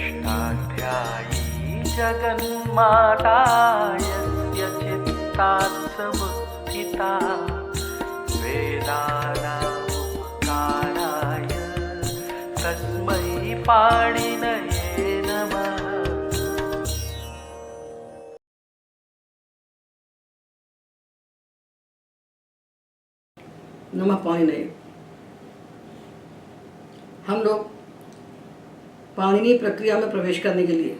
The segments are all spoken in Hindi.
षष्ठाध्यायी जगन्माता यस्य चित्तात् समुत्थिता वेदानामुपकाराय तस्मै पाणिनये नमः। नमः पाणिनये। हम लोग पाणिनि प्रक्रिया में प्रवेश करने के लिए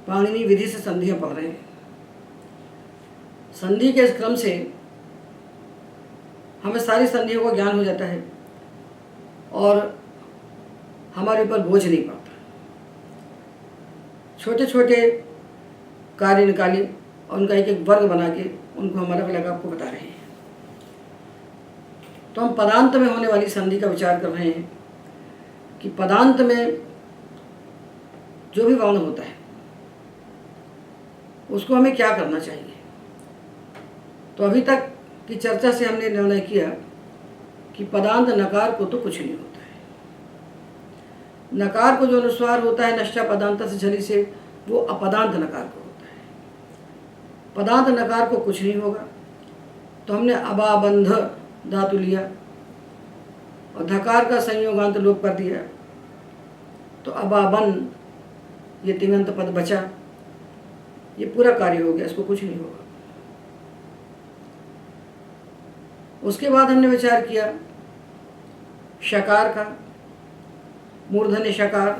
पाणिनि विधि से संधियाँ पढ़ रहे हैं। संधि के इस क्रम से हमें सारी संधियों का ज्ञान हो जाता है और हमारे ऊपर बोझ नहीं पड़ता। छोटे छोटे कार्य निकाले और उनका एक एक वर्ग बना के उनको हम अलग अलग आपको बता रहे हैं। तो हम पदांत में होने वाली संधि का विचार कर रहे हैं कि पदांत में जो भी वर्ण होता है उसको हमें क्या करना चाहिए। तो अभी तक की चर्चा से हमने निर्णय किया कि पदांत नकार को तो कुछ नहीं होता है। नकार को जो अनुस्वार होता है नश्चा पदांत से झली से, वो अपदांत नकार को होता है। पदांत नकार को कुछ नहीं होगा। तो हमने अबाबंध धातु लिया और धकार का संयोगांत लोप कर दिया, तो अबाबन ये तिङंत पद बचा। ये पूरा कार्य हो गया, इसको कुछ नहीं होगा। उसके बाद हमने विचार किया शकार का, मूर्धन्य शकार।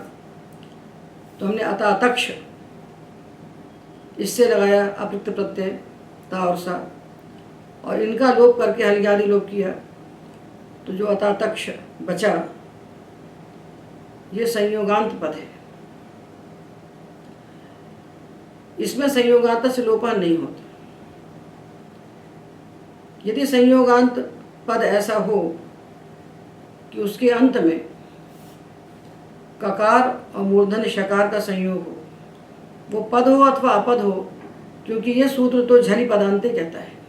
तो हमने अतातक्ष इससे लगाया अपृक्त प्रत्यय ता और सा, और इनका लोप करके हलग्यादि लोप किया। तो जो अतातक्ष बचा ये संयोगांत पद है। इसमें संयोगांत से लोपा नहीं होता। यदि संयोगांत पद ऐसा हो कि उसके अंत में ककार और मूर्धन्य शकार का संयोग हो, वो पद हो अथवा अपद हो, क्योंकि ये सूत्र तो झली पदांते कहता है।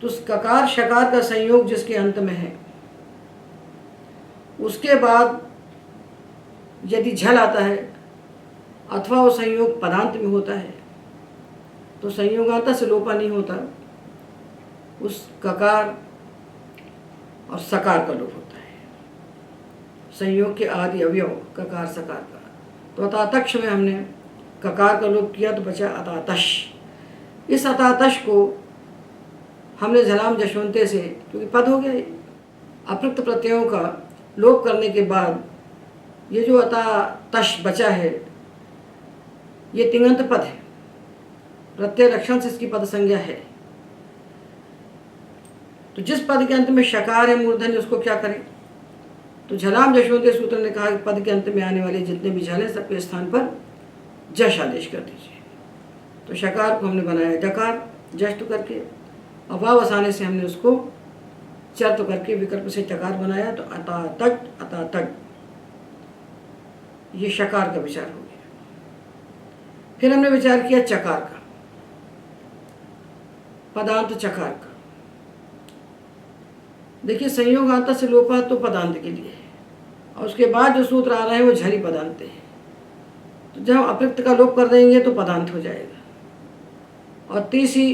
तो ककार शकार का संयोग जिसके अंत में है, उसके बाद यदि झल आता है अथवा वो संयोग पदांत में होता है, तो संयोगांत से लोपा नहीं होता। उस ककार और सकार का लोप होता है। संयोग के आदि अवयव ककार सकार का। तो अतातक्ष में हमने ककार का लोप किया तो बचा अतातश। इस अतातश को हमने झलाम जशवंते से, क्योंकि पद हो गया, अपृक्त प्रत्ययों का लोप करने के बाद ये जो अतातश बचा है ये तिङंत पद है। प्रत्यय लक्षण से इसकी पद संज्ञा है। तो जिस पद के अंत में शकार है मूर्धन्य, उसको क्या करें। तो झलाम जशवंते सूत्र ने कहा कि पद के अंत में आने वाले जितने भी झल हैं सबके स्थान पर जश आदेश कर दीजिए। तो शकार को हमने बनाया डकार जष्ट करके, अभावसाने से हमने उसको चर्त करके विकल्प से टकार बनाया। तो अतातट अतातट ये शकार का विचार हो गया। फिर हमने विचार किया चकार का, पदांत चकार का। देखिए संयोगांत से लोपा तो पदांत के लिए है, और उसके बाद जो सूत्र आ रहे हैं वो झली पदांत है। तो जब हम अपृक्त का लोप कर देंगे तो पदांत हो जाएगा, और तीसी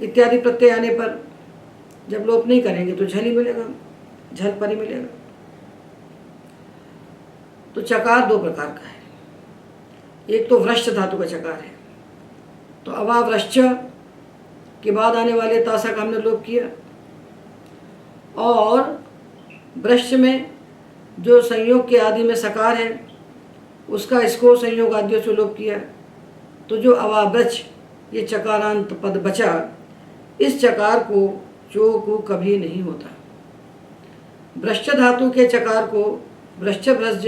इत्यादि प्रत्यय आने पर जब लोप नहीं करेंगे तो झल ही मिलेगा, झल पर ही मिलेगा। तो चकार दो प्रकार का है। एक तो वृश्च धातु का चकार है। तो अवावृश्च के बाद आने वाले तासा का हमने लोप किया, और वृश्च में जो संयोग के आदि में सकार है उसका इसको संयोग आदियों से लोप किया। तो जो अवावृच ये चकारांत पद बचा, इस चकार को चो को कभी नहीं होता। वृश्च धातु के चकार को वृश्च भ्रज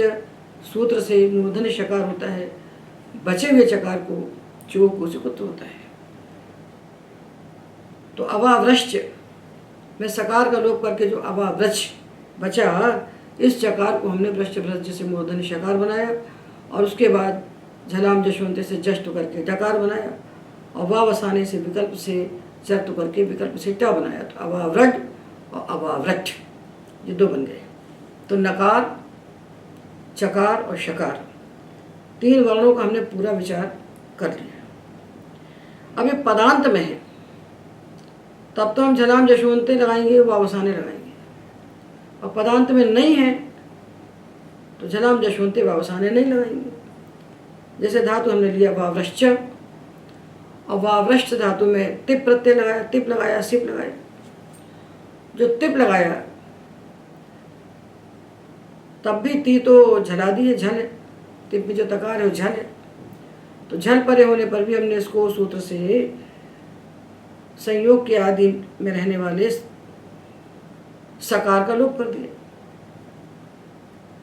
सूत्र से मूर्धन्य शकार होता है। बचे हुए चकार को चो को से कुत्त होता है। तो अवावृश्च में सकार का लोप करके जो अवावृच बचा, इस चकार को हमने वृश्च भ्रज से मूर्धन्य शकार बनाया, और उसके बाद झलाम जशवंते से जष्ट करके डकार बनाया, और वावसाने से विकल्प से चर्त करके विकल्प से ट बनाया। तो अवाव्रज और अवाव्रट ये दो बन गए। तो नकार चकार और शकार, 3 वर्णों का हमने पूरा विचार कर लिया। अब ये पदांत में है, तब तो हम झलाम जशवंते लगाएंगे, वावसाने लगाएंगे, और पदांत में नहीं है तो झलाम जशवंते वावसाने नहीं लगाएंगे। जैसे धातु हमने लिया वावृश्च, और वावृश्च धातु में तिप प्रत्यय लगाया, तिप लगाया, सिप लगाया। जो तिप लगाया तब भी ती तो झला दी है, झल है, तिप में जो तकार है वो झल है, तो झल परे होने पर भी हमने इसको सूत्र से संयोग के आदि में रहने वाले सकार का लोप कर दिया,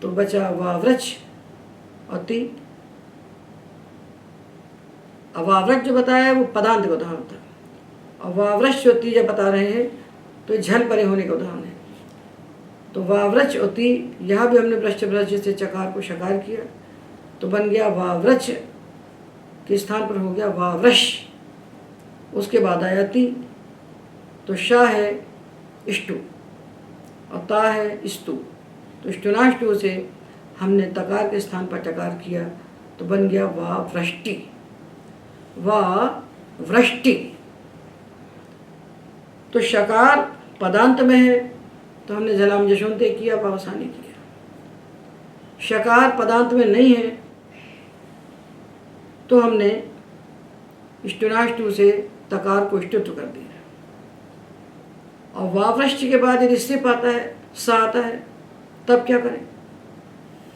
तो बचा वावृच और ती। अवावृच जो बताया है वो पदांत का उदाहरण था, और वावृच जो ती जब बता रहे हैं तो झल परे होने का उदाहरण है। तो वावृच और ती, यहाँ भी हमने भ्रष्ट भ्रष्ट से चकार को शकार किया, तो बन गया वावृच के स्थान पर हो गया वावृश, उसके बाद आया ती, तो शा है इष्टु और ता है स्तु, तो ष्टुनाष्टु से हमने तकार के स्थान पर टकार किया, तो बन गया वावृष्टि, वावृष्टि। तो शकार पदांत में है तो हमने झलाम जशवंते किया, वावसाने किया। शकार पदांत में नहीं है तो हमने ष्टुनाष्टु से तकार को ष्टुत्व कर दिया। और वावृष्टि के बाद यदि सिप आता है, सा आता है, तब क्या करें?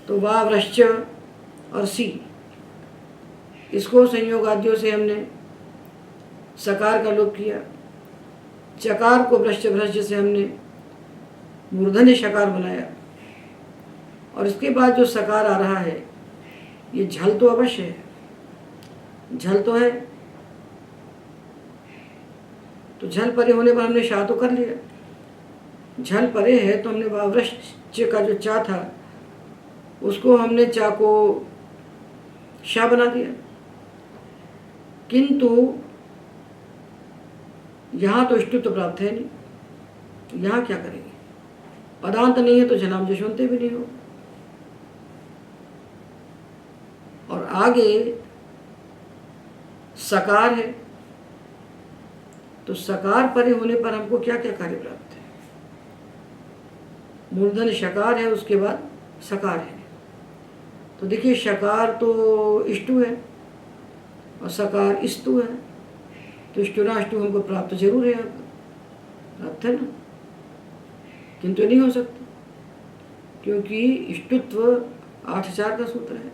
तो वावृश्च और सी, इसको संयोग आद्यों से हमने सकार का लोप किया। चकार को भ्रष्ट भ्रष्ट से हमने मूर्धन्य शकार बनाया, और इसके बाद जो सकार आ रहा है ये झल तो अवश्य है, झल तो है, तो झल परे होने पर हमने शा तो कर लिया। झल परे है तो हमने वावृश्च का जो चा था उसको हमने चा को शा बना दिया। किंतु यहाँ तो ष्टुत्व प्राप्त है नहीं, यहाँ क्या करेंगे? पदांत नहीं है तो झलाम जशवंते भी नहीं हो। और आगे सकार है, तो सकार परे होने पर हमको क्या क्या कार्य प्राप्त है? मूर्धन्य शकार है, उसके बाद सकार है। तो देखिए शकार तो इष्टु है और सकार स्तु है, तो ष्टुनाष्टु हमको प्राप्त जरूर है, प्राप्त है ना, किंतु नहीं हो सकता, क्योंकि इष्टुत्व 8 का सूत्र है।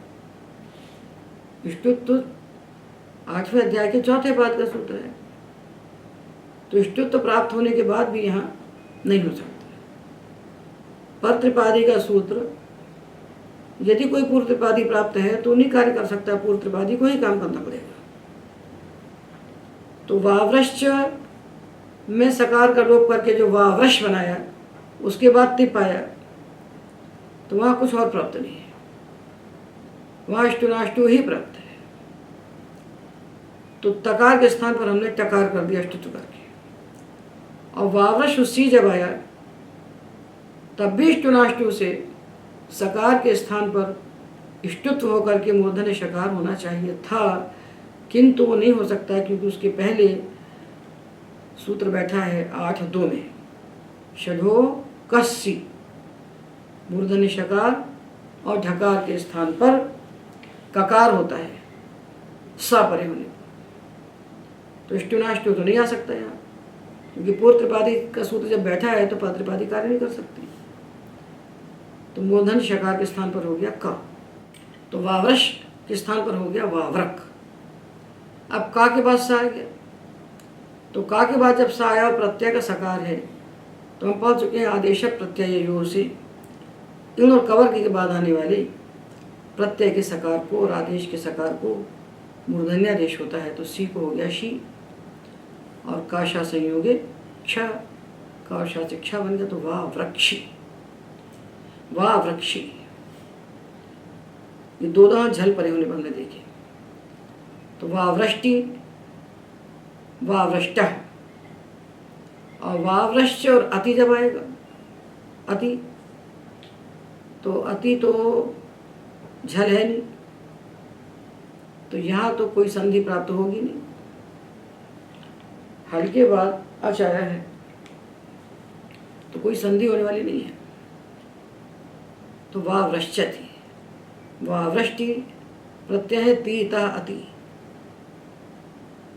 इष्टुत्व 8वें अध्याय के 4थे पाद का सूत्र है, तो इष्टुत्व प्राप्त होने के बाद भी यहाँ नहीं हो सकता। पर त्रिपादी का सूत्र, यदि कोई पूर्व त्रिपादी प्राप्त है तो नहीं कार्य कर सकता, पूर्व त्रिपादी को ही काम करना पड़ेगा। तो वावृश्च में सकार का लोप करके जो वावृश बनाया, उसके बाद तिप आया, तो वहाँ कुछ और प्राप्त नहीं है, वहाँ ष्टुनाष्टु ही प्राप्त है। तो तकार के स्थान पर हमने टकार कर दिया ष्टुत्व करके, और वावृश उसी जब आया तब भी ष्टुनाष्टु से सकार के स्थान पर ष्टुत्व होकर के मूर्धन्य शकार होना चाहिए था, किंतु वो नहीं हो सकता, क्योंकि उसके पहले सूत्र बैठा है 8-2 में, षडो कस्सी, मूर्धन्य शकार और ढकार के स्थान पर ककार होता है सा परे होने पर, तो ष्टुनाष्टु तो नहीं आ सकता यहाँ, क्योंकि पूर्व त्रिपादी का सूत्र जब बैठा है तो पर त्रिपादी कार्य नहीं कर सकती। तो मूर्धन्य शकार के स्थान पर हो गया क, तो वावृश के स्थान पर हो गया वावृक। अब का के बाद सा आ गया, तो का के बाद जब सा आया और प्रत्यय का सकार है, तो हम पहुंच चुके हैं आदेश प्रत्यय योग से। इन और कवर के बाद आने वाले प्रत्यय के सकार को और आदेश के सकार को मूर्धन्यादेश होता है, तो सी को हो गया शी, और काशा संयोगे क्ष, काशा से क्ष बन गया, तो वाह वृक्षी, वाह वृक्षी। ये 2 दांत झल परे होने पर हमने देखे, तो वावृष्टि, वावृष्ट, और वावृश्च और अति जब आएगा, अति, तो अति तो झल है नहीं, तो यहाँ तो कोई संधि प्राप्त होगी नहीं। हल के बाद अच आया है तो कोई संधि होने वाली नहीं है। तो वावृश्चति, वावृष्टि प्रत्यय है ती तः अति,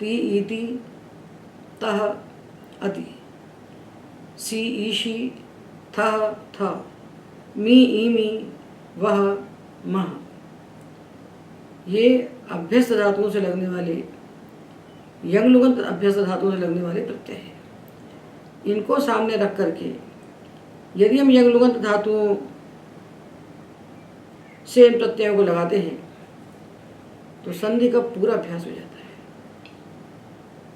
ती इति तः अति, सी ईशी थः थ, मी ईमी वह मह। ये अभ्यस्त धातुओं से लगने वाले, यंगलुगंत अभ्यस्त धातुओं से लगने वाले प्रत्यय हैं। इनको सामने रख करके यदि हम यंगलुगंत धातुओं से इन प्रत्ययों को लगाते हैं तो संधि का पूरा अभ्यास हो जाता है।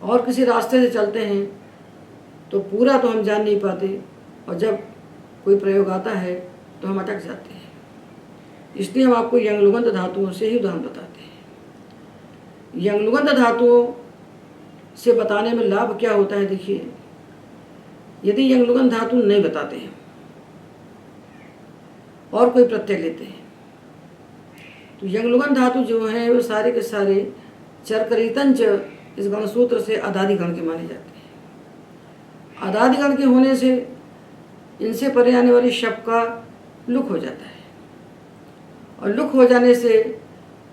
और किसी रास्ते से चलते हैं तो पूरा तो हम जान नहीं पाते, और जब कोई प्रयोग आता है तो हम अटक जाते हैं। इसलिए हम आपको यंगलुगंत धातुओं से ही उदाहरण बताते हैं। यंगलुगंत धातुओं से बताने में लाभ क्या होता है, देखिए, यदि यंगलुगंत धातु नहीं बताते हैं और कोई प्रत्यय लेते हैं तो यंगलुगंत धातु जो हैं वो सारे के सारे चरकरितंच इस गणसूत्र से अदादिगण के माने जाते हैं। अदादिगण के होने से इनसे परे आने वाली शब्द का लुक हो जाता है, और लुक हो जाने से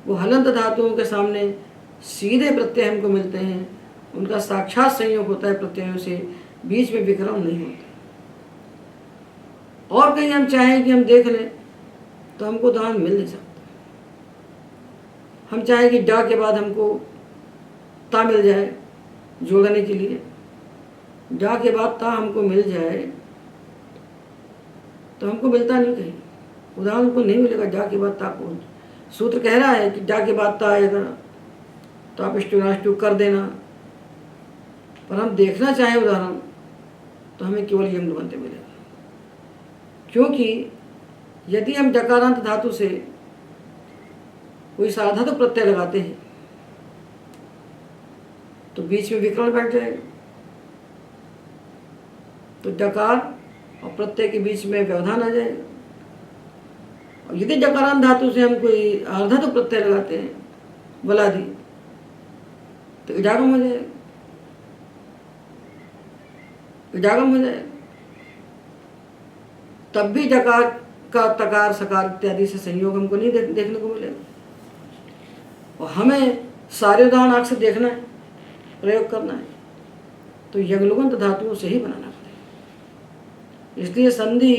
वो हलंत धातुओं के सामने सीधे प्रत्यय हमको मिलते हैं। उनका साक्षात संयोग होता है प्रत्ययों से, बीच में विक्रम नहीं होता। और कहीं हम चाहें कि हम देख लें तो हमको उदाहरण मिल नहीं सकता। हम चाहें कि डा के बाद हमको ता मिल जाए जोड़ने के लिए, डा के बाद ता हमको मिल जाए तो हमको मिलता नहीं, कहीं उदाहरण को नहीं मिलेगा। डा के बाद ता को सूत्र कह रहा है कि डा के बाद ता आएगा तो आप स्टू कर देना, पर हम देखना चाहें उदाहरण तो हमें केवल यंगलुगंत मिलेगा। क्योंकि यदि हम डकारांत धातु से कोई साधातु प्रत्यय लगाते हैं तो बीच में विकर्ण बैठ जाएगा, तो डकार और प्रत्यय के बीच में व्यवधान आ जाएगा। और यदि डकारांत धातु से हम कोई अर्धातु प्रत्यय लगाते हैं बलादि तो इडागम हो जाएगा, इडागम हो जाएगा। तब भी डकार का तकार सकार इत्यादि से संयोग हमको नहीं देखने को मिलेगा। और हमें सारे उदाहरण आँख से देखना है, प्रयोग करना है, तो यंगलुगंत धातुओं से ही बनाना पड़ेगा। इसलिए संधि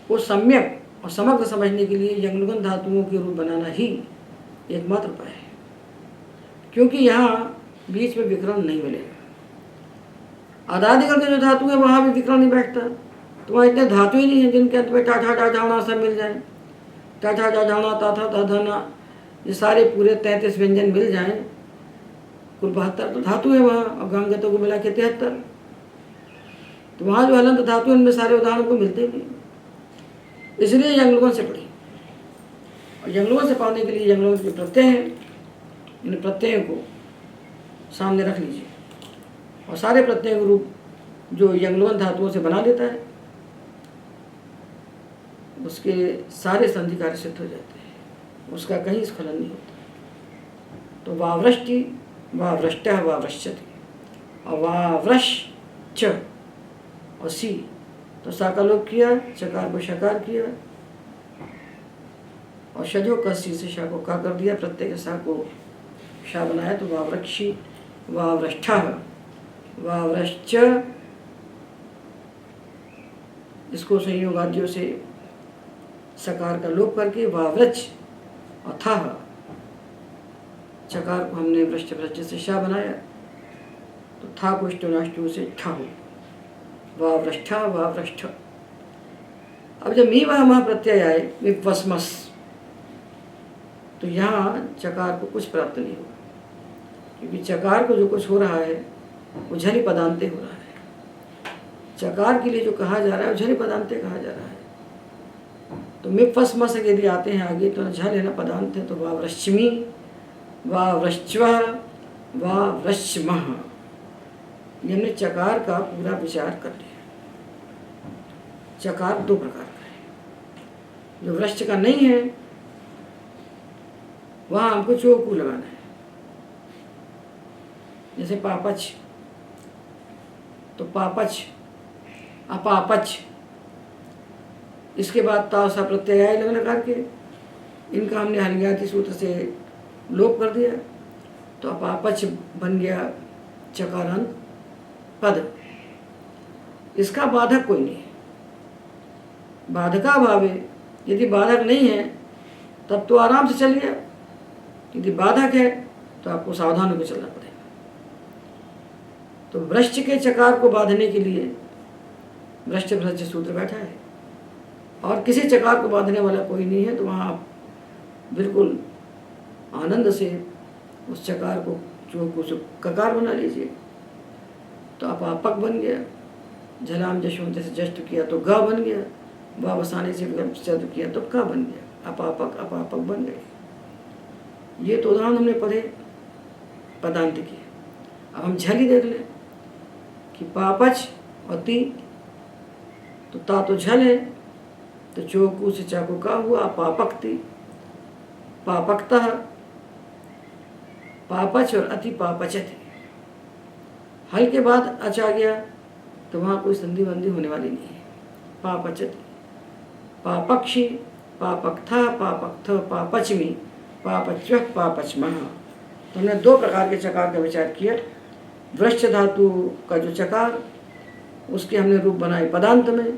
को सम्यक और समग्र समझने के लिए यंगलुगंत धातुओं के रूप बनाना ही एकमात्र उपाय है, क्योंकि यहाँ बीच में विकर्ण नहीं मिलेगा। अदादिगण के जो धातु है वहाँ भी विकर्ण नहीं बैठता, तो वहाँ इतने धातु ही नहीं है जिनके अंत में टाठा डाढ़ाना सब मिल जाए। टाठा डाढ़ाना ताथा ताधाना ये सारे पूरे 33 व्यंजन मिल जाएं, कुल 72 तो धातु है वहाँ, और गांगतों को मिला के 73। तो वहाँ जो हलंत धातु इनमें सारे उदाहरण को मिलते नहीं, इसलिए यंगलुगंत से पढ़ी। और यंगलुगंत से पाने के लिए यंगलुगंत के प्रत्यय हैं, इन प्रत्ययों को सामने रख लीजिए, और सारे प्रत्यय रूप जो यंगलुगंत धातुओं से बना लेता है उसके सारे संधि कार्य सिद्ध हो जाते हैं, उसका कहीं स्खलन नहीं होता। तो वावृष्टि, वावृष्टः, वावृश्चति, और वावृश्च और सी, तो सा का लोप किया, चकार को शकार किया, और शजो कसी से शा को का कर दिया, प्रत्यय के सा को शा बनाया, तो वावृक्षी, वावृष्ठः, वावृश्च, इसको संयोगाद्यों से सकार का लोप करके वावृच, और था चकार को हमने वृश्च वृश्च से शा बनाया, तो था को स्टोनाष्टु से ठा हो, वावृष्ठा, वावृष्ठ। अब जब मी वह मह प्रत्यय आए विपस्मस, तो यहाँ चकार को कुछ प्राप्त नहीं होगा, क्योंकि चकार को जो कुछ हो रहा है वो झलि पदांते हो रहा है। चकार के लिए जो कहा जा रहा है वो झलि पदांते कहा जा रहा है। तो मिपस्मस यदि आते हैं आगे तो झल है ना पदांत है, तो वावृश्चमी, वावृश्च्वः, वावृश्चमः, हमने चकार का पूरा विचार कर लिया। चकार दो प्रकार का है, जो वृश्च का नहीं है वहाँ हमको चोकू लगाना है। जैसे पापच, तो पापच, अपापच, इसके बाद ता सा प्रत्यय लगा के इनका हमने हलज्ञाति सूत्र से लोप कर दिया, तो अपापच बन गया चकारांत पद। इसका बाधक कोई नहीं है, बाधका भाव है। यदि बाधक नहीं है तब तो आराम से चलिए, यदि बाधक है तो आपको सावधान होकर चलना पड़ेगा। तो वृश्च के चकार को बांधने के लिए वृश्च भ्रश्च सूत्र बैठा है, और किसी चकार को बांधने वाला कोई नहीं है। तो वहाँ आप बिल्कुल आनंद से उस चकार को जो ककार बना लीजिए। तो अपापक बन गया, झलाम जशोंते से जस्ट किया तो ग बन गया, व बसाने से चद किया तो क बन गया, अपापक अपापक बन गए। ये तो उदाहरण हमने पढ़े पदांत की। अब हम झल ही देख लें कि पापच और ती, तो ता तो झल है, तो चोकू से चाकू का हुआ पापकती, पापकता, पापच और अति पापचति। हल के बाद अच आ गया तो वहाँ कोई संधि बंदी होने वाली नहीं है। पापचति, पापक्षी, पापकथा, पापकथ, पापचमी, पापच्व, पापचमः। तो हमने दो प्रकार के चकार का विचार किया। वृश्च धातु का जो चकार, उसके हमने रूप बनाए पदांत में,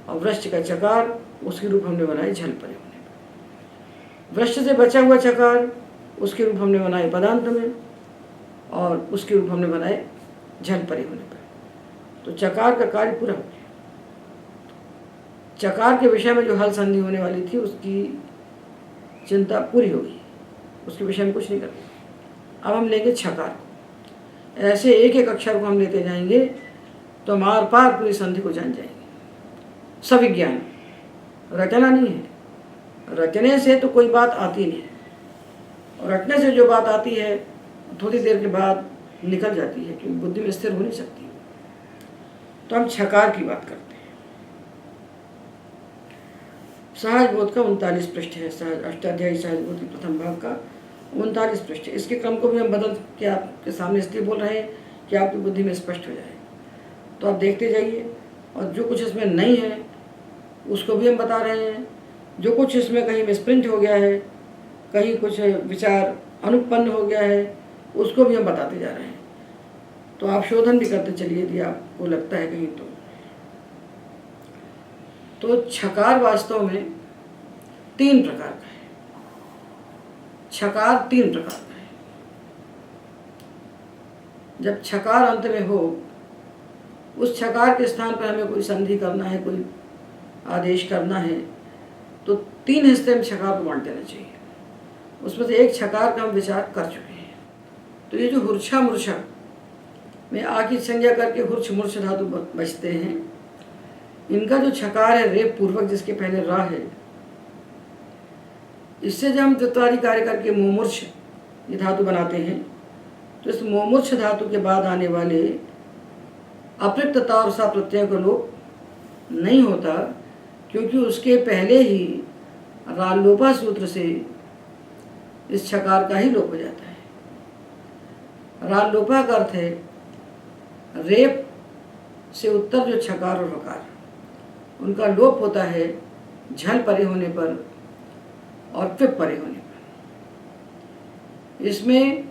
और वृश्च का चकार उसके रूप हमने बनाए झल परे होने पर। वृश्च से बचा हुआ चकार उसके रूप हमने बनाए पदांत में, और उसके रूप हमने बनाए झल परे होने पर। तो चकार का कार्य पूरा हो गया। चकार के विषय में जो हल संधि होने वाली थी उसकी चिंता पूरी हो गई, उसके विषय में कुछ नहीं करना। अब हम लेंगे छकार को। ऐसे एक एक अक्षर को हम लेते जाएंगे तो हम आर पार पूरी संधि को जान जाएंगे। सविज्ञान, रचना नहीं है। रचने से तो कोई बात आती नहीं है, और रटने से जो बात आती है थोड़ी देर के बाद निकल जाती है, क्योंकि बुद्धि में स्थिर हो नहीं सकती। तो हम छकार की बात करते हैं। सहज बोध का 39 पृष्ठ है, सहज अष्टाध्यायी सहज बोध के प्रथम भाग का 39 पृष्ठ है। इसके क्रम को भी हम बदल के आपके सामने इसलिए बोल रहे हैं कि आपकी बुद्धि में स्पष्ट हो जाए। तो आप देखते जाइए, और जो कुछ इसमें नहीं है उसको भी हम बता रहे हैं। जो कुछ इसमें कहीं मिसप्रिंट हो गया है, कहीं कुछ विचार अनुत्पन्न हो गया है, उसको भी हम बताते जा रहे हैं। तो आप शोधन भी करते चलिए यदि आपको लगता है कहीं तो छकार वास्तव में 3 प्रकार का है। छकार 3 प्रकार का है। जब छकार अंत में हो, उस छकार के स्थान पर हमें कोई संधि करना है, कोई आदेश करना है, तो 3 हिस्से में छकार को बांट देना चाहिए। उसमें से एक छकार का हम विचार कर चुके हैं। तो ये जो हुर्छा मूर्छा में आ की संज्ञा करके हुर्छ मूर्छ धातु बचते हैं, इनका जो छकार है रेप पूर्वक जिसके पहले रा है, इससे जब हम द्वित्वादि कार्य करके मोमूर्छ ये धातु बनाते हैं, तो इस मोमूर्छ धातु के बाद आने वाले अपृक्तता और सा प्रत्यय का लोप नहीं होता, क्योंकि उसके पहले ही रालोपा सूत्र से इस छकार का ही लोप हो जाता है। रालोपा का अर्थ है रेप से उत्तर जो छकार और वकार, उनका लोप होता है झल परे होने पर और पिप परे होने पर। इसमें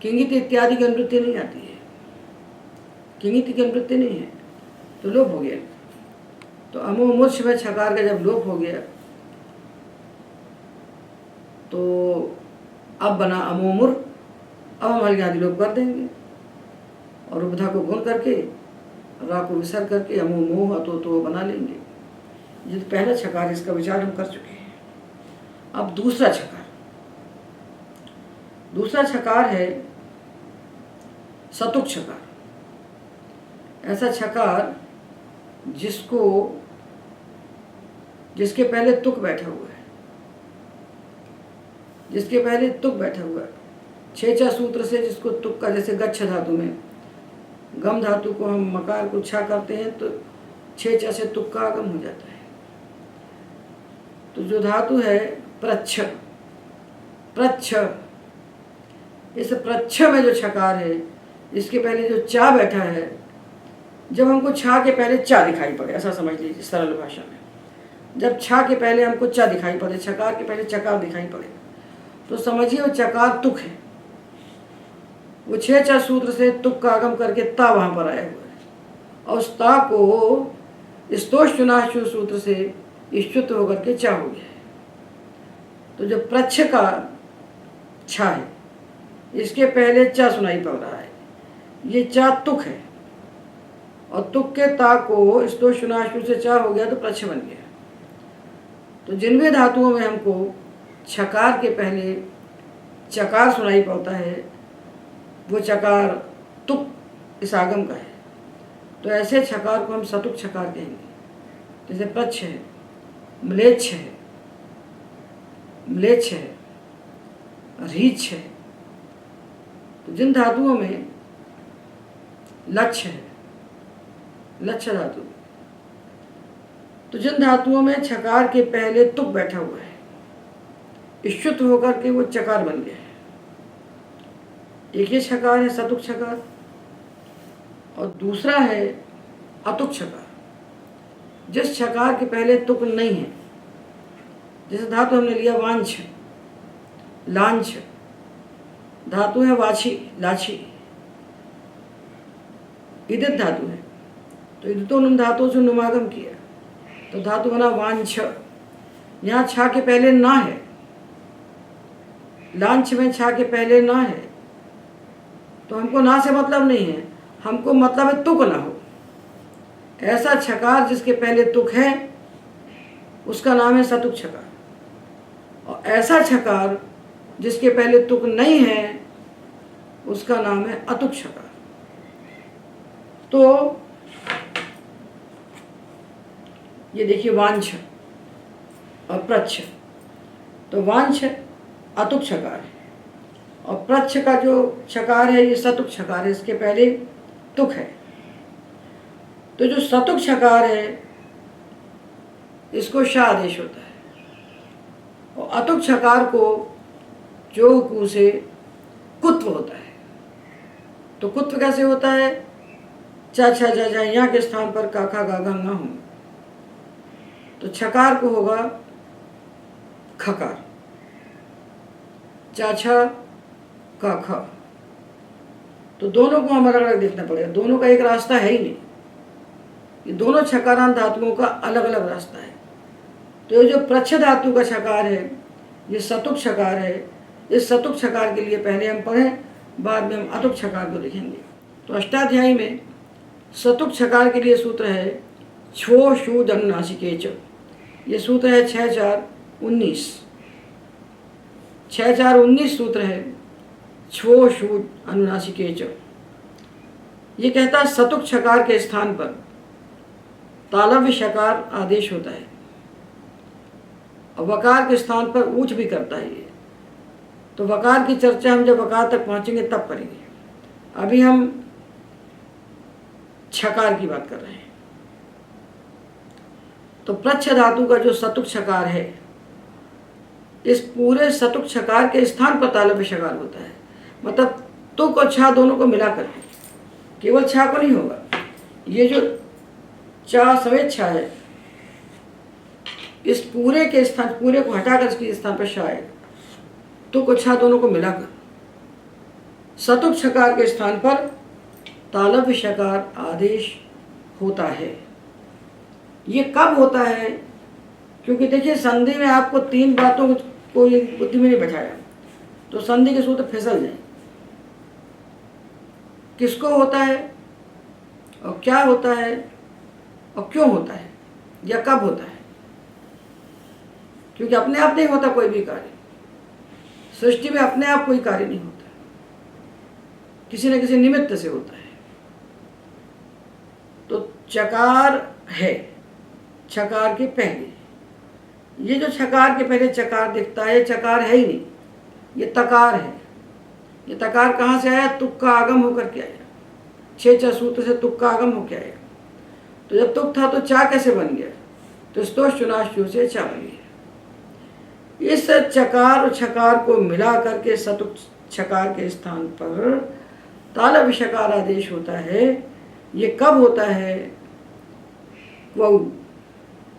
किंगित इत्यादि की अनुवृत्ति नहीं आती है, किंगित की अनुवृत्ति नहीं है, तो लोप हो गया। तो अमोमूर्छ में छकार का जब लोप हो गया तो अब बना अमोमुर। अब हम हल्ज्ञादि लोप कर देंगे और उपधा को गुण करके रा को विसर्ग करके अमो मोह तो बना लेंगे। ये तो पहला छकार, इसका विचार हम कर चुके हैं। अब दूसरा छकार, दूसरा छकार है सतुक छकार। ऐसा छकार जिसके पहले तुक बैठा हुआ है, जिसके पहले तुक बैठा हुआ है। छेचा सूत्र से जिसको तुक का, जैसे गच्छ धातु में गम धातु को हम मकार को छा करते हैं तो छेचा से तुक का आगम हो जाता है। तो जो धातु है प्रच्छ, प्रच्छ, इस प्रच्छ में जो छकार है, इसके पहले जो चा बैठा है, जब हमको छा के पहले चा दिखाई पड़े, ऐसा समझ लीजिए सरल भाषा में, जब छा के पहले हमको चा दिखाई पड़े, छकार के पहले चकार दिखाई पड़े, तो समझिए वो चकार तुक है। वो छह चा सूत्र से तुक का आगम करके ता वहाँ पर आया हुआ है, और उस ता को स्तोष्टुनाशु सूत्र से इष्टुत होकर के चा हो गया है। तो जो प्रच्छ का छा है, इसके पहले चा सुनाई पड़ रहा है, ये चा तुक है, और तुक के ता को स्तोष्टुनाशु से चा हो गया तो प्रच्छ बन गया। तो जिन भी धातुओं में हमको छकार के पहले चकार सुनाई पड़ता है, वो चकार तुक इस आगम का है, तो ऐसे छकार को हम सतुक छकार कहेंगे। जैसे प्रच्छ है, म्लेच्छ है, म्लेच्छ है, रीछ है। तो जिन धातुओं में लक्ष्य है, लक्ष्य धातु, तो जिन धातुओं में छकार के पहले तुक बैठा हुआ है, इष्टुत होकर के वो चकार बन गया है। एक ही छकार है सतुक छकार, और दूसरा है अतुक छकार। जिस छकार के पहले तुक नहीं है, जैसे धातु हमने लिया वांछ, लांछ, धातु है वाछी, लाछी, इदित धातु है, तो इदितोनुम धातु से नुमागम किया, तो धातु बना वांछ। यहाँ छा के पहले ना है, लांछ में छा के पहले ना है, तो हमको ना से मतलब नहीं है, हमको मतलब है तुक ना हो। ऐसा छकार जिसके पहले तुक है, उसका नाम है सतुक छकार, और ऐसा छकार जिसके पहले तुक नहीं है, उसका नाम है अतुक छकार। तो ये देखिए वांछ और प्रच्छ, तो वांछ अतुक छकार है, और प्रच्छ का जो छकार है ये सतुक छकार है, इसके पहले तुक है। तो जो सतुक छकार है, इसको शा आदेश होता है, और अतुक छकार को जो कु से कुत्व होता है। तो कुत्व कैसे होता है? चा छा जा जा यहाँ के स्थान पर का खा गा गा ना हो, तो छकार को होगा खकार, चा छा का खा। तो दोनों को हम अलग अलग देखना पड़ेगा, दोनों का एक रास्ता है ही नहीं, ये दोनों छकारांत धातुओं का अलग अलग रास्ता है। तो ये जो प्रच्छ धातु का छकार है, ये सतुक छकार है। इस सतुक छकार के लिए पहले हम पढ़ें, बाद में हम अतुक छकार को लिखेंगे। तो अष्टाध्यायी में सतुक छकार के लिए सूत्र है छो शू दनुनासिके च। ये सूत्र है 6-4-19, 6-4-19 सूत्र है छो शू अनुनासिके च। ये कहता है सतुक छकार के स्थान पर तालव्य शकार आदेश होता है, और वकार के स्थान पर ऊंच भी करता है ये। तो वकार की चर्चा हम जब वकार तक पहुंचेंगे तब करेंगे, अभी हम छकार की बात कर रहे हैं। तो प्रच्छ धातु का जो सतुक छकार है, इस पूरे सतुक छकार के स्थान पर तालव्य शकार होता है। मतलब तुक और छा दोनों को मिला करके, केवल छा को नहीं होगा। ये जो चा समेत छा है, इस पूरे के स्थान, पूरे को हटाकर इसके स्थान पर शा आएगा। तुक और छा दोनों को मिलाकर सतुक छकार के स्थान पर तालव्य शकार आदेश होता है। ये कब होता है? क्योंकि देखिए संधि में आपको 3 बातों को ये बुद्धि में नहीं बैठाया, तो संधि के सूत्र फिसल जाए। किसको होता है, और क्या होता है, और क्यों होता है, या कब होता है? क्योंकि अपने आप नहीं होता कोई भी कार्य, सृष्टि में अपने आप कोई कार्य नहीं होता, किसी न किसी निमित्त से होता है। तो चकार है, छकार के पहले, ये जो छकार के पहले चकार दिखता है, चकार है ही नहीं, ये तकार है। ये तकार कहाँ से आया? तुक का आगम होकर के आया, 6 सूत्र से तुक का आगम होकर आया। तो जब तुक था तो चा कैसे बन गया? तो स्तोष चुनाश से चा बन गया। इस चकार और छकार को मिला करके सतुक छकार के स्थान पर तालव्य शकार आदेश होता है। ये कब होता है? क्वौ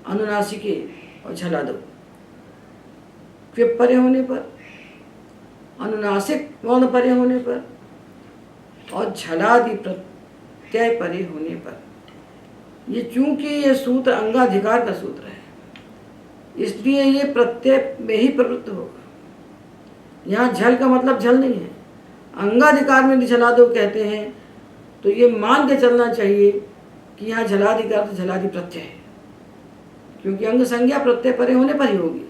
अनुनासिके और झलादो क्विप परे होने पर, अनुनासिक वर्ण परे होने पर और झलादि प्रत्यय परे होने पर। ये चूंकि ये सूत्र अंगाधिकार का सूत्र है, इसलिए ये प्रत्यय में ही प्रवृत्त होगा। यहाँ झल का मतलब झल नहीं है। अंगाधिकार में यदि झलादो कहते हैं तो ये मान के चलना चाहिए कि यहाँ झलाधिकार तो झलादि प्रत्यय है, क्योंकि अंग संज्ञा प्रत्यय परे होने पर ही होगी।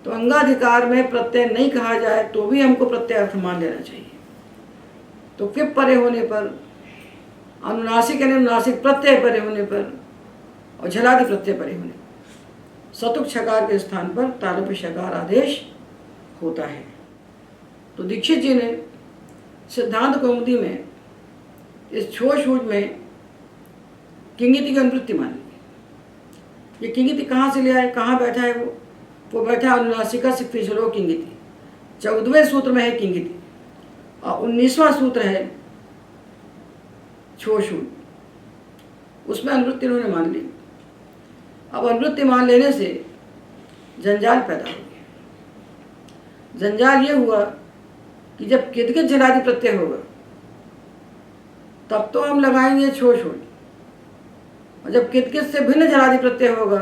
तो अंगाधिकार में प्रत्यय नहीं कहा जाए तो भी हमको प्रत्यय अर्थ मान लेना चाहिए। तो किप परे होने पर, अनुनासिक यानी अनुनासिक प्रत्यय परे होने पर और झलादि प्रत्यय परे होने पर सतुक छकार के स्थान पर तालव्य शकार आदेश होता है। तो दीक्षित जी ने सिद्धांत कौमुदी में इस छो शूज में किंगिति की अनुवृत्ति मान ली। ये किंगिति कहाँ से ले आए, कहाँ बैठा है वो बैठा अनुनासिका से पिछलो किंगिति। 14वें सूत्र में है किंगिति और 19वां सूत्र है छो शूज, उसमें अनुवृत्ति उन्होंने मान ली। अब अनुवृत्ति मान लेने से जंजाल पैदा हो गया। जंजाल ये हुआ कि जब किदकित झलादि प्रत्यय होगा तब तो हम लगाएंगे छो शूज, और जब किदकित से भिन्न झलादि प्रत्यय होगा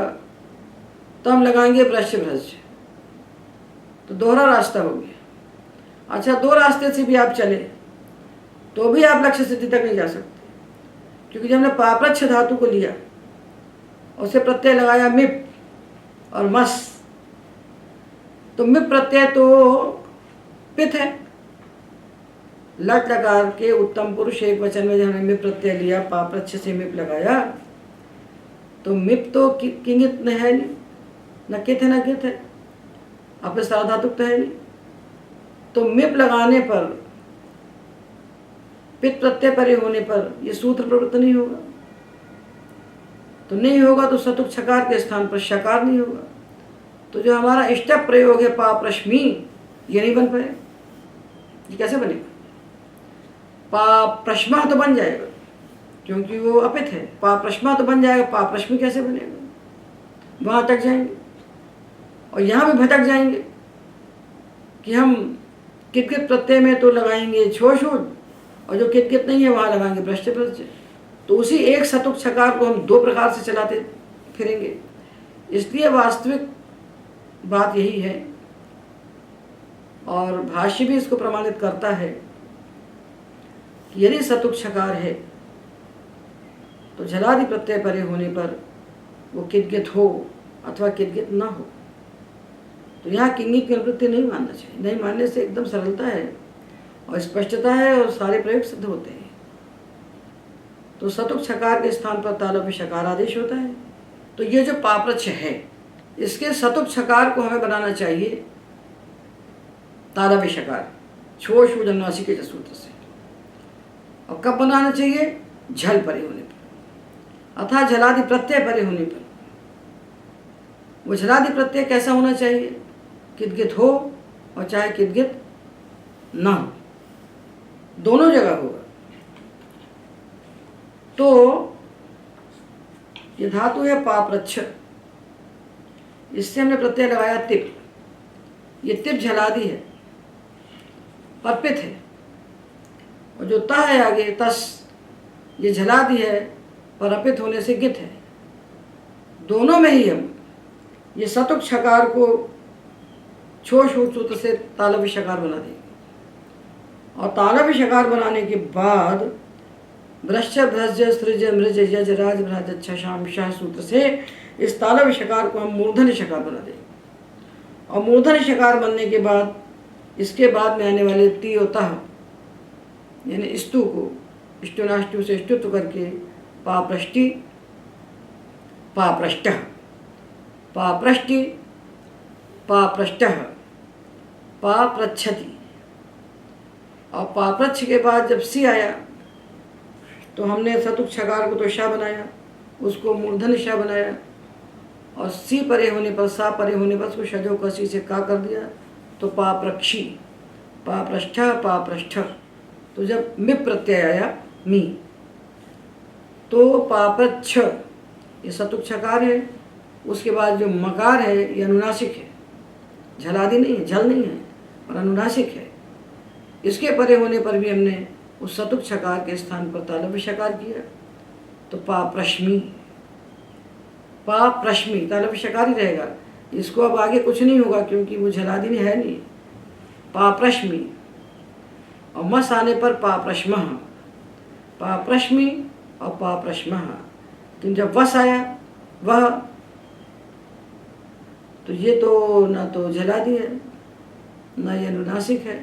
तो हम लगाएंगे ब्रश्य भ्रश्य। तो दोहरा रास्ता हो गया। अच्छा, दो रास्ते से भी आप चले तो भी आप लक्ष्य सिद्धि तक नहीं जा सकते, क्योंकि जब हमने पाप्रच्छ धातु को लिया उसे प्रत्यय लगाया मिप और मस, तो मिप प्रत्यय तो पित है। लट लकार के उत्तम पुरुष एक वचन में जब हमने मिप प्रत्यय लिया, पाप्रच्छ से मिप लगाया, तो मिप तो किंगित न है नहीं, न कित है न कित है, अपने साधातुक तो है नहीं। तो मिप लगाने पर, पित प्रत्यय परे होने पर ये सूत्र प्रवृत्त नहीं होगा। तो नहीं होगा तो सतुक छकार के स्थान पर शकार नहीं होगा। तो जो हमारा इष्टप प्रयोग है पाप्रश्मी, ये नहीं बन पाएगा। ये कैसे बनेगा? पाप्रश्मा तो बन जाएगा क्योंकि वो अपित है, पाप्रश्मा तो बन जाएगा, पाप्रश्मी कैसे बनेगा? वहाँ अटक जाएंगे और यहाँ भी भटक जाएंगे कि हम कितकित प्रत्यय में तो लगाएंगे छो शूज और जो कितकित नहीं है वहाँ लगाएंगे भ्रष्ट प्रत्यय। तो उसी एक सतुक छकार को हम दो प्रकार से चलाते फिरेंगे। इसलिए वास्तविक बात यही है और भाष्य भी इसको प्रमाणित करता है कि यदि सतुक छकार है तो झलादि प्रत्यय परे होने पर वो किदगित हो अथवा किदगित ना हो। तो यहाँ किंगित की अनुवृत्ति नहीं मानना चाहिए। नहीं मानने से एकदम सरलता है और स्पष्टता है और सारे प्रयोग सिद्ध होते हैं। तो सतुक छकार के स्थान पर तालव्य शकार आदेश होता है। तो ये जो पाप्रच्छ है इसके सतुक छकार को हमें बनाना चाहिए तालव्य शकार, छो शूज अनुनासिक के सूत्र से। और कब बनाना चाहिए? झल परे होने पर अथवा झलादि प्रत्यय परे होने पर। वो झलादि प्रत्यय कैसा होना चाहिए? किदगित हो और चाहे किदगित ना हो, दोनों जगह होगा। तो ये धातु है पाप्रच्छ, इससे हमने प्रत्यय लगाया तिप। ये तिप झलादि है, परपित है, और जो ता है आगे तस, ये झलादि है, परपित होने से गित है। दोनों में ही हम ये सतुक छकार को छो शूज सूत्र से तालव्य शकार बना देंगे। और तालव्य शकार बनाने के बाद भ्रश्च भ्रज सृज मृज यज राज भ्राज शाम शाह सूत्र से इस तालव्य शकार को हम मूर्धन्य शकार बना देंगे। और मूर्धन्य शकार बनने के बाद इसके बाद में आने वाले ती और तह यानी स्तु को ष्टुनाष्टु से ष्टुत्व करके पाप्रष्टि पाप्रष्टः पाप्रष्टि पाप्रष्टः पाप्रच्छति। और पाप्रच्छ के बाद जब सी आया तो हमने सतुक छकार को तो शाह बनाया, उसको मूर्धन्य शाह बनाया और सी परे होने पर, सा परे होने पर उसको शजो कसी से का कर दिया तो पाप्रक्षी, पापृष्ठ पापृष्ठ। तो जब मिप प्रत्यय आया मी तो पापच्छ ये सतुक छकार है। उसके बाद जो मकार है ये अनुनासिक है, झलादि नहीं है, झल नहीं है और अनुनासिक है। इसके परे होने पर भी हमने उस सतुक छकार के स्थान पर तालव्य शकार किया तो पाप्रश्मी, पाप्रश्मी तालव्य शकार ही रहेगा। इसको अब आगे कुछ नहीं होगा क्योंकि वो झलादि है नहीं। पाप्रश्मी और मस आने पर पाप्रश्मः, पाप्रश्मी और पाप्रश्मः। लेकिन जब वस आया वह, तो ये तो ना तो झलादि है ना ये अनुनासिक है,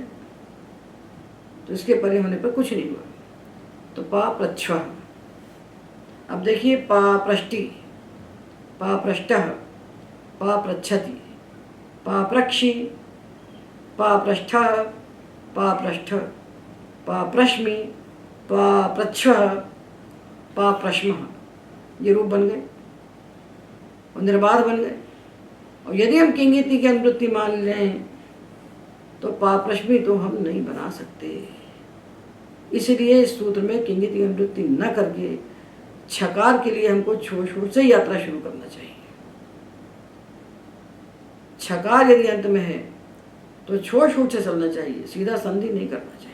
तो इसके परे होने पर कुछ नहीं हुआ तो पाप्रच्छ। अब देखिए पाप्रष्टि, पाप्रष्टः, पाप्रच्छति, पाप्रक्षि, पाप्रष्ठः, पाप्रष्ठ, पाप्रश्मि, पाप्रच्छः, पाप्रश्मः। ये रूप बन गए और निर्बाध बन गए। और यदि हम किंगिति की अनुवृत्ति मान लें तो पाप्रश्मी तो हम नहीं बना सकते। इसलिए इस सूत्र में किंगिति की अनुवृत्ति न करके छकार के लिए हमको छोड़ छोड़ से यात्रा शुरू करना चाहिए। छकार यदि अंत में है तो छोड़ छोड़ से चलना चाहिए, सीधा संधि नहीं करना चाहिए।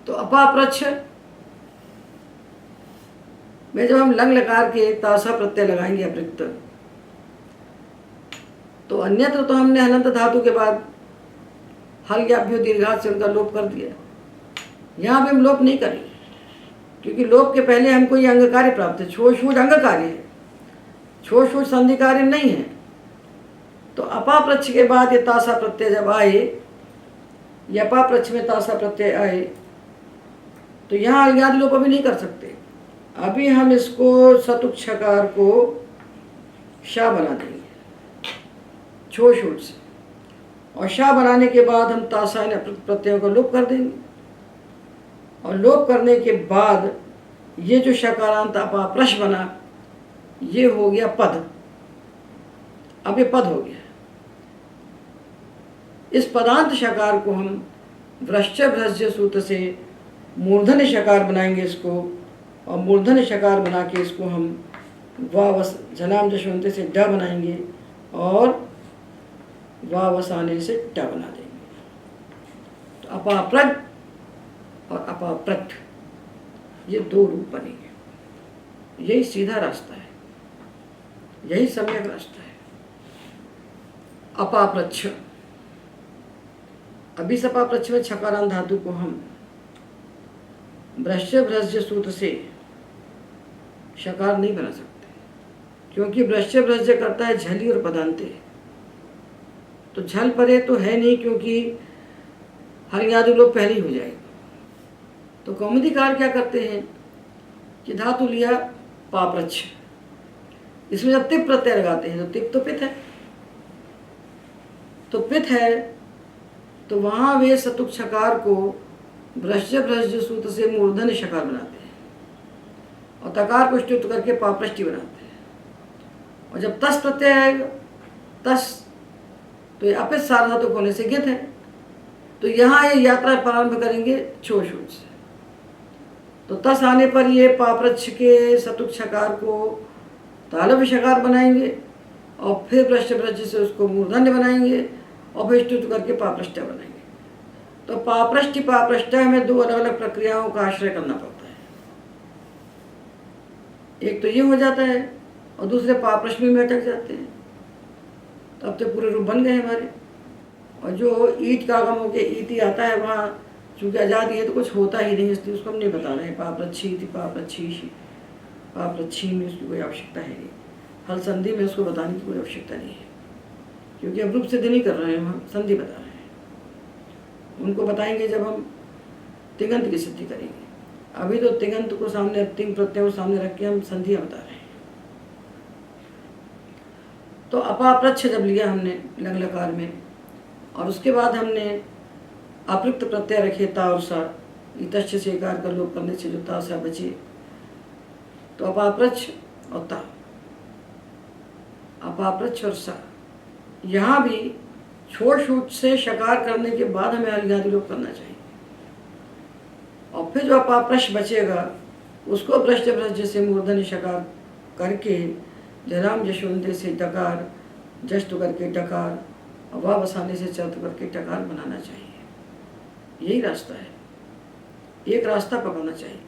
तो अपाप्रच्छ में जब हम लंग लकार के तासा प्रत्यय लगाएंगे अपृक्त, तो अन्यत्र तो हमने हलंत धातु के बाद हल याभ्यो दीर्घात से उनका लोप कर दिया। यहाँ भी हम लोप नहीं करेंगे क्योंकि लोप के पहले हमको ये अंग कार्य प्राप्त है। छोड़ छूट अंग कार्य है, छोड़ छूट संधि कार्य नहीं है। तो अपाप्रच्छ के बाद ये तासा प्रत्यय जब आए, ये अपाप्रच्छ में तासा प्रत्यय आए तो यहाँ अज्ञात लोप अभी नहीं कर सकते। अभी हम इसको सतुक छकार को शा बना देंगे छोड़ छूट से, और शा बनाने के बाद हम तासा प्रत्ययों को लोप कर देंगे। और लोप करने के बाद ये जो शकारांत अपाप्रश बना ये हो गया पद। अब ये पद हो गया। इस पदांत शकार को हम वृश्च भ्रज्य सूत्र से मूर्धन्य शकार बनाएंगे इसको, और मूर्धन्य शकार बना के इसको हम वावस जनाम जशवंते से ड बनाएंगे और वावस आने से ट बना देंगे। तो अपाप्रज और अपाप्रट ये दो रूप बनेंगे। यही सीधा रास्ता है, यही सम्यक रास्ता है। अपाप्रच्छ, अभी इस अपाप्रच्छ में छकारांत धातु को हम वृश्च भ्रज्य सूत्र से शकार नहीं बना सकते क्योंकि वृश्च भ्रज्य करता है झली और पदांते। तो झल परे तो है नहीं क्योंकि हरियादि लोग पहले ही हो जाएगा। तो कौमुदीकार क्या करते हैं कि धातु लिया पाप्रच्छ, इसमें जब तिप प्रत्यय लगाते हैं तो तिप तो पित है, तो पित है तो वहाँ वे सतुक छकार को वृश्च भ्रज्य सूत्र से मूर्धन्य शकार बनाते हैं और तकार को ष्टुत करके पाप्रष्टि बनाते हैं। और जब तस प्रत्यय आएगा, तस तो ये अपित सार्वधातुक होने से गित है, तो यहाँ ये यात्रा प्रारंभ करेंगे छोड़ छूट से। तो तस आने पर ये पाप्रच्छ के सतुक छकार को तालव्य शकार बनाएंगे और फिर वृश्च भ्रज्य से उसको मूर्धन्य बनाएंगे और फिर ष्टुत करके पाप्रष्ट बनाएंगे। तो पाप्रष्टि पाप्रष्ट में दो अलग अलग प्रक्रियाओं का आश्रय करना पड़ता है। एक तो ये हो जाता है और दूसरे पाप्रश्मी में अटक जाते हैं। तो अब तो पूरे रूप बन गए हमारे। और जो ईट का आगम होकर ईति आता है वहाँ चूँकि आज़ादी है तो कुछ होता ही नहीं, इसलिए उसको हम नहीं बता रहे हैं। पाप्रच्छी थी, पाप्रच्छी, पाप्रच्छी में उसकी कोई आवश्यकता है नहीं। हल संधि में उसको बताने की कोई आवश्यकता नहीं है क्योंकि अब रूप सिद्ध नहीं कर रहे हैं, हम संधि बता रहे हैं। उनको बताएंगे जब हम तिङंत की सिद्धि करेंगे। अभी तो तिङंत को सामने, तिङ प्रत्यय को सामने रख के हम संधियाँ बता रहे हैं। तो अपाप्रच्छ जब लिया हमने लंग लकार में और उसके बाद हमने अपृक्त प्रत्यय रखे ता और सा, इतश्च से एकार का लोप करने से जो ता सा बचे, तो अपाप्रच्छ और ता अपाप्रच्छ और सा। यहाँ भी छोड़ छूट से शकार करने के बाद हमें अलगादि लोप करना चाहिए। और फिर जो अपाप्रच्छ बचेगा उसको भ्रष्ट भ्रष्ट से मूर्धन्य शकार करके जराम जशवंते से डकार, जष्ट करके डकार, वाव बसाने से चर्त करके टकार बनाना चाहिए। यही रास्ता है, एक रास्ता पकड़ना चाहिए।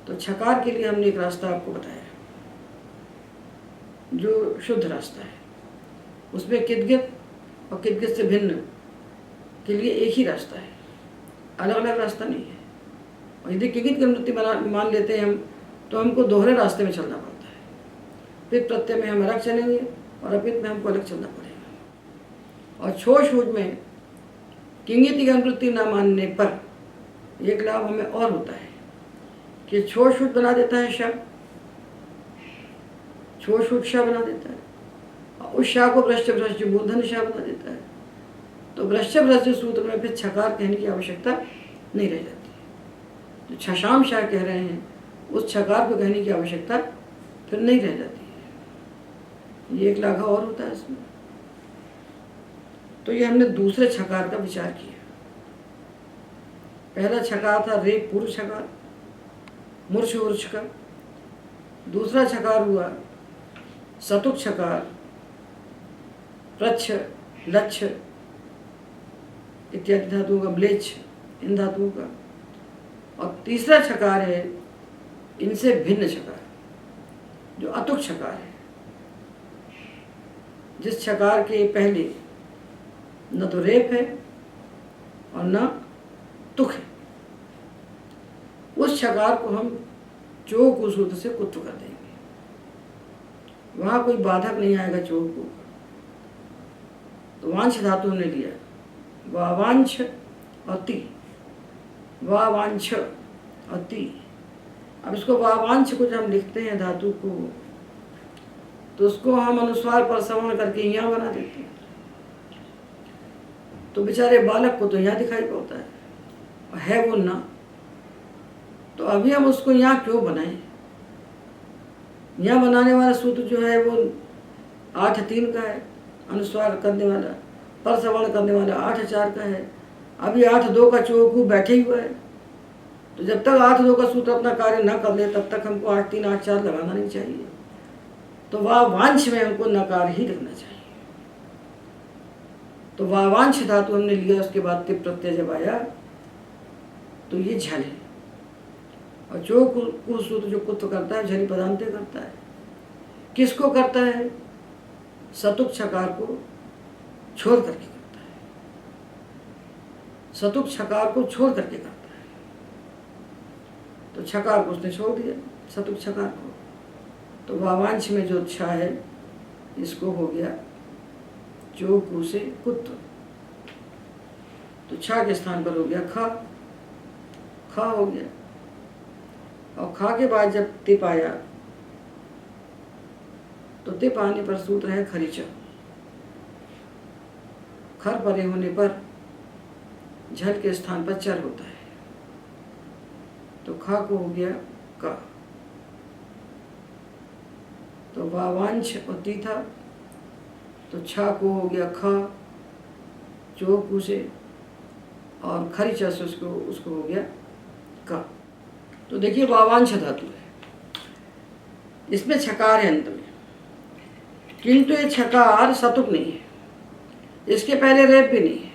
तो छकार के लिए हमने एक रास्ता आपको बताया जो शुद्ध रास्ता है। उसमें किदगित और किदगित से भिन्न के लिए एक ही रास्ता है, अलग अलग रास्ता नहीं है। और यदि किदगित की अनुवृत्ति मान लेते हैं हम, तो हमको दोहरे रास्ते में चलना पड़ता है। पित प्रत्यय में हम अलग चलेंगे और अपित में हमको अलग चलना पड़ेगा। और छोड़ छूट में किंगित की अनुवृत्ति न मानने पर एक लाभ हमें और होता है कि छोड़ छूट बना देता है शब्द, छोड़ छूट शाह बना देता है, और उस शाह को भ्रष्ट भ्रष्ट मूर्धन्य शाह बना देता है। तो भ्रष्ट भ्रष्ट सूत्र में फिर छकार कहने की आवश्यकता नहीं रह जाती है। जो छशाम शाह कह रहे हैं उस छकार को कहने की आवश्यकता फिर नहीं रह जाती है। ये एक लाघा और होता है इसमें। तो ये हमने दूसरे छकार का विचार किया। पहला छकार था रे पूर्व छकार, मूर्छ ऊर्छ का। दूसरा छकार हुआ सतुक छकार, प्रच्छ, लक्ष इत्यादि धातुओं का, ब्लेच्छ इन धातुओं का। और तीसरा छकार है इनसे भिन्न छकार जो अतुक छकार है, जिस छकार के पहले न तो रेप है और न तुक है। उस छकार को हम चोक सूत्र से कुत्व कर देंगे। वहाँ कोई बाधक नहीं आएगा चोक को। तो वांछ धातु ने लिया वावांछ और ती, वावांछ और ती। अब इसको वावांछ को जब हम लिखते हैं धातु को, तो उसको हम अनुस्वार पर श्रवण करके यहाँ बना देते हैं। तो बेचारे बालक को तो यहाँ दिखाई पड़ता है और है वो ना, तो अभी हम उसको यहाँ क्यों बनाएं? यहाँ बनाने वाला सूत्र जो है वो 8-3 का है, अनुस्वार करने वाला, पर श्रवण करने वाला 8-4 का है। अभी 8-2 का चौकू बैठे हुआ है। तो जब तक 8-2 का सूत्र अपना कार्य न कर ले तब तक हमको 8-3-8-4 लगाना नहीं चाहिए। तो वावांश में हमको नकार ही लिखना चाहिए। तो वावांश धातु हमने लिया, उसके बाद तिप प्रत्यय जब आया तो ये झल है। और जो सूत्र जो कुत्व करता है झली पदांते करता है। किसको करता है? सतुक छकार को छोड़ करके करता है। सतुक छकार को छोड़ करके करता है। तो छकार को उसने छोड़ दिया, सतुक छकार को। तो वावांश में जो छा है इसको हो गया जो कु से कुत्व। तो छा के स्थान पर हो गया खा, खा हो गया। और खा के बाद जब तिप आया तो तिप आने पर सूत्र है खरीचा। खर परे होने पर झल के स्थान पर चर होता है। तो खा को हो गया का। तो वावांश और ती था, तो छा को हो गया खा चोकू से, और खरीचा से उसको हो गया का। तो देखिए वावांश धातु है, इसमें छकार है अंत में, किंतु ये छकार सतुक नहीं है, इसके पहले रेप भी नहीं है।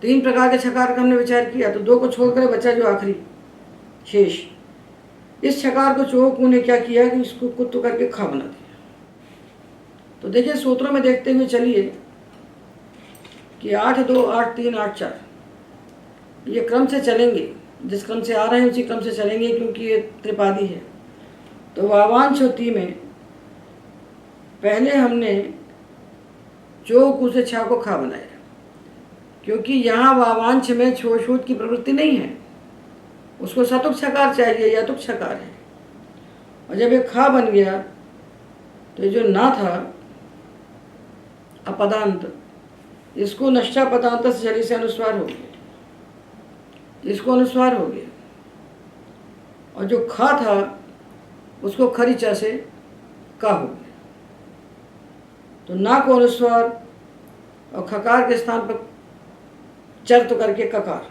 3 प्रकार के छकार का हमने विचार किया। तो 2 को छोड़कर बचा जो आखिरी शेष। इस छकार को चोकू ने क्या किया कि इसको कुत्व करके खा बना दिया। तो देखिए सूत्रों में देखते हुए चलिए कि 8-2, 8-3, 8-4 ये क्रम से चलेंगे। जिस क्रम से आ रहे हैं उसी क्रम से चलेंगे, क्योंकि ये त्रिपादी है। तो वावांश और ती में पहले हमने चोकू से छा को खा बनाया, क्योंकि यहाँ वावांश में छोड़ छूट की प्रवृत्ति नहीं है। उसको सतुक छकार चाहिए या तुक छकार है। और जब ये खा बन गया तो जो ना था अपदांत, इसको नष्टा पदांत से झली से अनुस्वार हो गया, इसको अनुस्वार हो गया। और जो खा था उसको खरीचा से का हो गया। तो ना को अनुस्वार और खकार के स्थान पर चर्त करके ककार।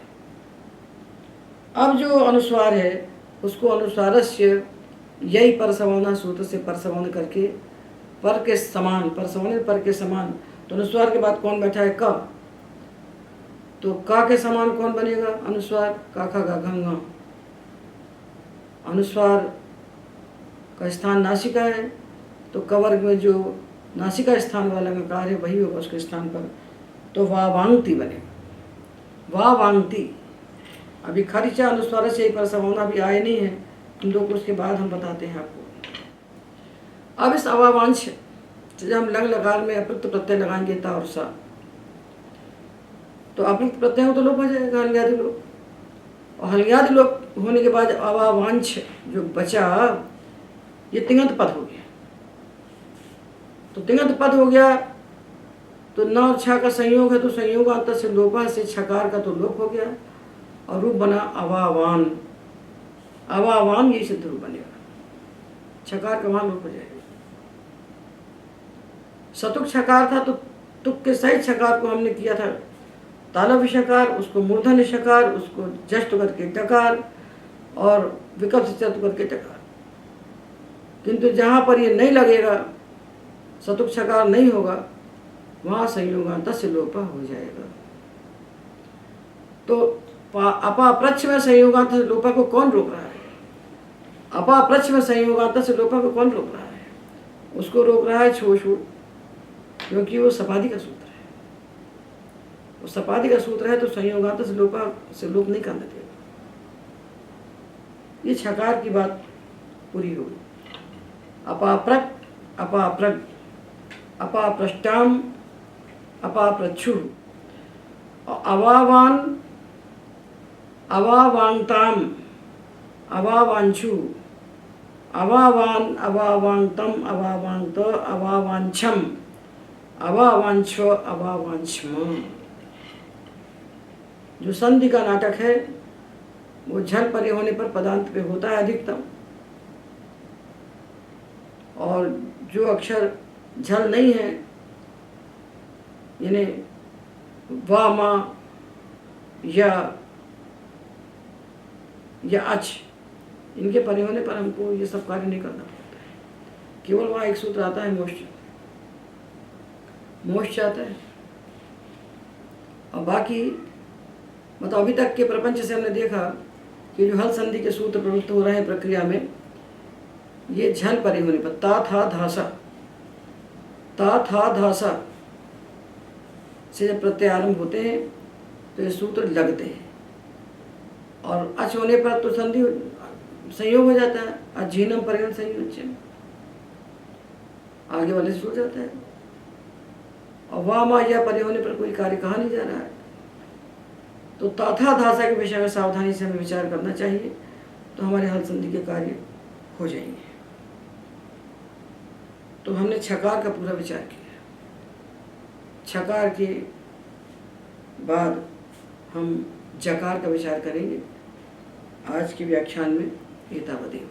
अब जो अनुस्वार है उसको अनुस्वारस्य यही परसवर्ण सूत्र से परसवर्ण करके पर के समान, परसवर्ण पर के समान, तो अनुस्वार के बाद कौन बैठा है? क। तो का के समान कौन बनेगा? अनुस्वार का खा गा घंगा। अनुस्वार का स्थान नासिका है, तो कवर्ग में जो नासिका स्थान वाला गकार है वही होगा उसके स्थान पर, तो वावांगती बनेगा। वावांगती। अभी खरिचा अनुस्वार से ही परसवर्ण अभी आए नहीं है, हम लोग उसके बाद हम बताते हैं आपको। अब इस अवावांश जब हम लंग लकार में अपृक्त प्रत्यय लगाएंगे ता और सा, तो अपृक्त प्रत्यय हो तो लोप हो जाएगा हल्ग्यादि लोप, और हल्ग्यादि लोप होने के बाद अवावांश जो बचा ये तिङत पद हो गया। तो तिङत पद हो गया तो न और छ का संयोग है, तो संयोग अंत से लोपा से छकार का तो लोप हो गया और रूप बना अवावान। अवावान ये सिद्ध रूप बनेगा, छकार का वहां लोप हो जाएगा। सतुक छकार था तो तुक के सहित छकार को हमने किया था तालव्य शकार, उसको मूर्धन्य शकार, उसको जष्ट करके डकार और विकल्प से चतु करके डकार। किंतु जहां पर ये नहीं लगेगा, सतुक छकार नहीं होगा, वहां संयोगांत से लोपा हो जाएगा। तो अपाप्रच्छ में संयोगांत से लोपा को कौन रोक रहा है? अपाप्रच्छ में संयोगांत से लोपा को कौन रोक रहा है? उसको रोक रहा है छोशु, क्योंकि वो सपादी का सूत्र है। वो सपादी का सूत्र है तो संयोगांत से लोपा से लोप नहीं करने देगा। ये छकार की बात पूरी होगी। अपाप्रक, अपाप्रग, अपाप्रष्टाम, अपाप्रच्छु, अवावान, अवावांगताम, अवावांशु, अवावान, अवावांगतम, अवावांगत, अवावांछम, अवावांछ, अवावांछम। जो संधि का नाटक है वो झल परे होने पर पदांत पे होता है अधिकतम, और जो अक्षर झल नहीं है यानी वा मा या अच, इनके परे होने पर हमको ये सब कार्य नहीं करना पड़ता है। केवल वहाँ एक सूत्र आता है मोक्ष, मोक्ष आता है। और बाकी मतलब अभी तक के प्रपंच से हमने देखा कि जो हल संधि के सूत्र प्रवृत्त हो रहे हैं प्रक्रिया में, ये झल परे होने पर ता था धासा, ता था धासा से जब प्रत्यय आरंभ होते हैं तो ये सूत्र लगते हैं, और अच होने पर तो संधि संयोग हो जाता है। अजीनम परिगण संयोजन आगे वाले से जुड़ जाता है, और वाह मा या परे होने पर कोई कार्य कहा नहीं जा रहा है। तो ताथा धासा के विषय में सावधानी से हमें विचार करना चाहिए, तो हमारे हल संधि के कार्य हो जाएंगे। तो हमने छकार का पूरा विचार किया। छकार के बाद हम जकार का विचार करेंगे। आज के व्याख्यान में एतावदेव।